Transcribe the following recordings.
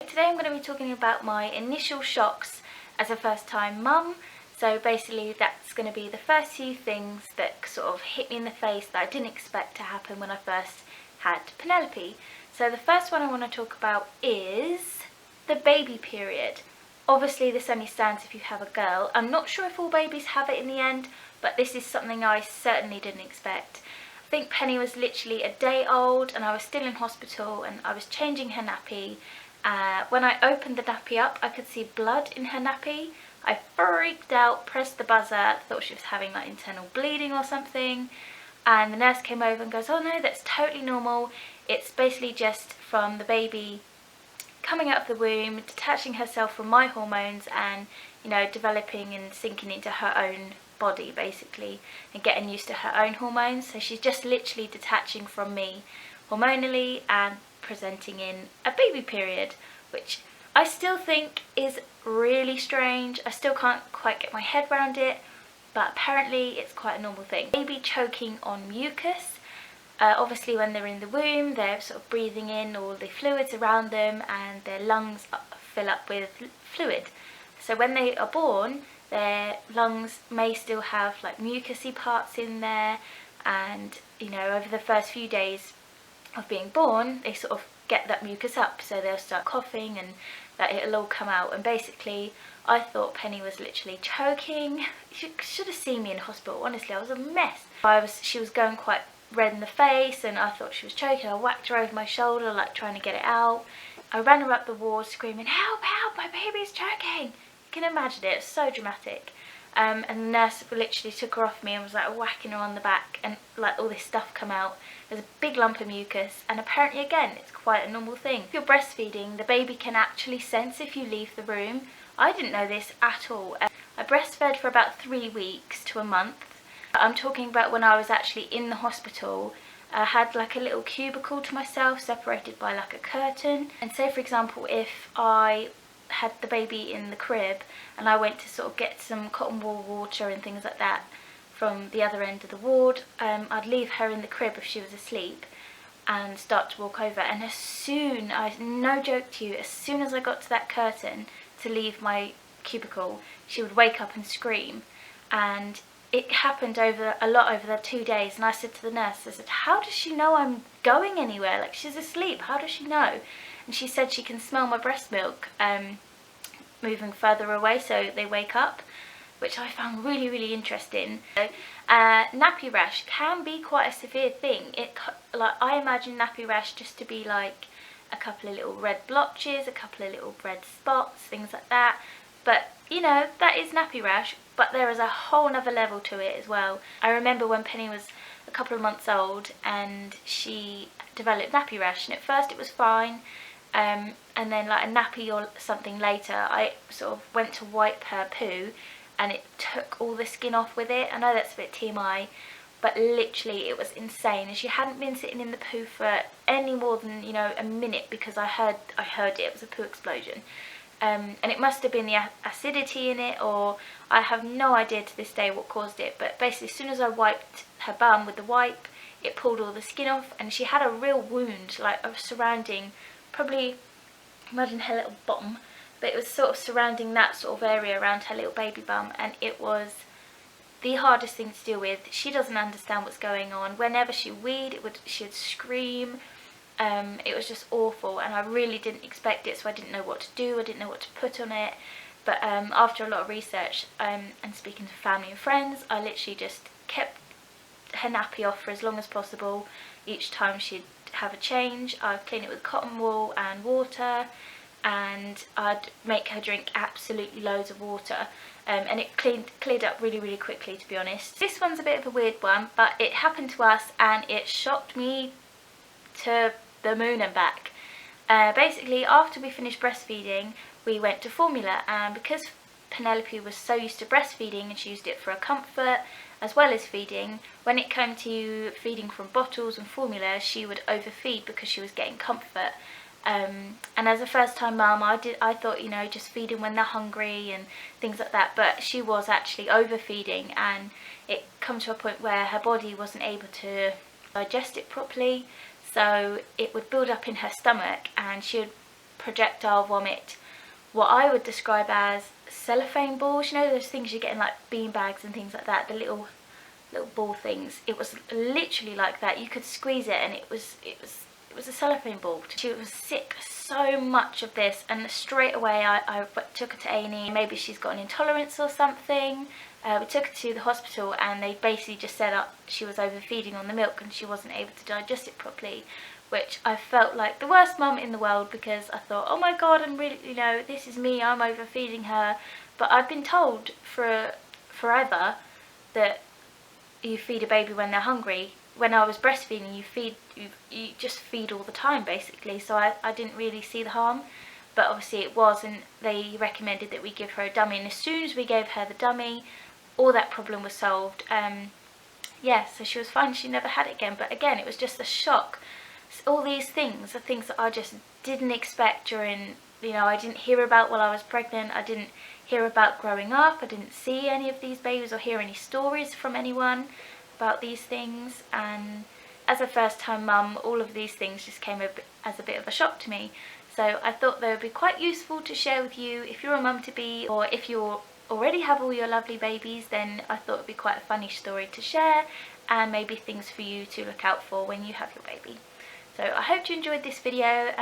Today I'm going to be talking about my initial shocks as a first time mum. So basically that's going to be the first few things that sort of hit me in the face that I didn't expect to happen when I first had Penelope. So the first one I want to talk about is the baby period. Obviously this only stands if you have a girl. I'm not sure if all babies have it in the end, but this is something I certainly didn't expect. I think Penny was literally a day old and I was still in hospital and I was changing her nappy. When I opened the nappy up, I could see blood in her nappy. I freaked out, pressed the buzzer, thought she was having like internal bleeding or something. And the nurse came over and goes, "Oh no, that's totally normal. It's basically just from the baby coming out of the womb, detaching herself from my hormones and, you know, developing and sinking into her own body basically and getting used to her own hormones. So she's just literally detaching from me hormonally and presenting in a baby period," which I still think is really strange. I still can't quite get my head around it, but apparently it's quite a normal thing. Baby choking on mucus. Obviously when they're in the womb, they're sort of breathing in all the fluids around them and their lungs fill up with fluid. So when they are born, their lungs may still have like mucousy parts in there, and you know, over the first few days of being born, they sort of get that mucus up, so they'll start coughing and that it'll all come out. And basically I thought Penny was literally choking. You should have seen me in hospital, honestly, I was a mess. She was going quite red in the face and I thought she was choking. I whacked her over my shoulder, like trying to get it out. I ran her up the ward screaming, "Help, help, my baby's choking." You can imagine it, it's so dramatic. And the nurse literally took her off me and was like whacking her on the back, and like all this stuff come out. There's a big lump of mucus, and apparently again it's quite a normal thing. If you're breastfeeding, the baby can actually sense if you leave the room. I didn't know this at all. I breastfed for about 3 weeks to a month. I'm talking about when I was actually in the hospital. I had like a little cubicle to myself separated by like a curtain, and say for example if I had the baby in the crib and I went to sort of get some cotton wool water and things like that from the other end of the ward, I'd leave her in the crib if she was asleep and start to walk over, and as soon, no joke to you, as soon as I got to that curtain to leave my cubicle, she would wake up and scream. And it happened a lot over the 2 days, and I said to the nurse, I said, "How does she know I'm going anywhere? Like, she's asleep, how does she know?" And she said she can smell my breast milk moving further away, so they wake up, which I found really, really interesting. Nappy rash can be quite a severe thing. I imagine nappy rash just to be like a couple of little red blotches, a couple of little red spots, things like that. But you know, that is nappy rash, but there is a whole nother level to it as well. I remember when Penny was a couple of months old and she developed nappy rash, and at first it was fine. And then like a nappy or something later, I sort of went to wipe her poo and it took all the skin off with it. I know that's a bit TMI, but literally it was insane. And she hadn't been sitting in the poo for any more than, you know, a minute, because I heard it was a poo explosion. And it must have been the acidity in it, or I have no idea to this day what caused it. But basically as soon as I wiped her bum with the wipe, it pulled all the skin off, and she had a real wound like surrounding, probably imagine her little bottom, but it was sort of surrounding that sort of area around her little baby bum, and it was the hardest thing to deal with. She doesn't understand what's going on. Whenever she weed, she'd scream. It was just awful, and I really didn't expect it, so I didn't know what to do, I didn't know what to put on it. But after a lot of research and speaking to family and friends, I literally just kept her nappy off for as long as possible. Each time she'd have a change, I'd clean it with cotton wool and water, and I'd make her drink absolutely loads of water, and it cleared up really, really quickly, to be honest. This one's a bit of a weird one, but it happened to us and it shocked me to the moon and back. Basically after we finished breastfeeding, we went to formula, and because Penelope was so used to breastfeeding and she used it for a comfort as well as feeding, when it came to feeding from bottles and formula, she would overfeed because she was getting comfort. And as a first time mum, I thought, you know, just feed them when they're hungry and things like that, but she was actually overfeeding, and it come to a point where her body wasn't able to digest it properly, so it would build up in her stomach and she would projectile vomit, what I would describe as cellophane balls. You know those things you get in like bean bags and things like that, the little ball things. It was literally like that. You could squeeze it and it was a cellophane ball. She was sick so much of this, and straight away I took her to A&E. Maybe she's got an intolerance or something. We took her to the hospital and they basically just said she was overfeeding on the milk and she wasn't able to digest it properly, which I felt like the worst mum in the world, because I thought, oh my god, I'm really, this is me, I'm overfeeding her. But I've been told for forever that you feed a baby when they're hungry. When I was breastfeeding, you just feed all the time basically, so I didn't really see the harm. But obviously it was, and they recommended that we give her a dummy, and as soon as we gave her the dummy, all that problem was solved. Yeah, so she was fine, she never had it again. But again, it was just a shock. All these things are things that I just didn't expect during, I didn't hear about while I was pregnant. I didn't hear about growing up. I didn't see any of these babies or hear any stories from anyone about these things. And as a first time mum, all of these things just came as a bit of a shock to me. So I thought they would be quite useful to share with you if you're a mum to be, or if you already have all your lovely babies, then I thought it would be quite a funny story to share, and maybe things for you to look out for when you have your baby. So I hope you enjoyed this video.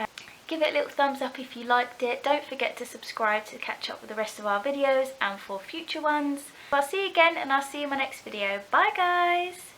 Give it a little thumbs up if you liked it. Don't forget to subscribe to catch up with the rest of our videos and for future ones. I'll see you again, and I'll see you in my next video. Bye guys!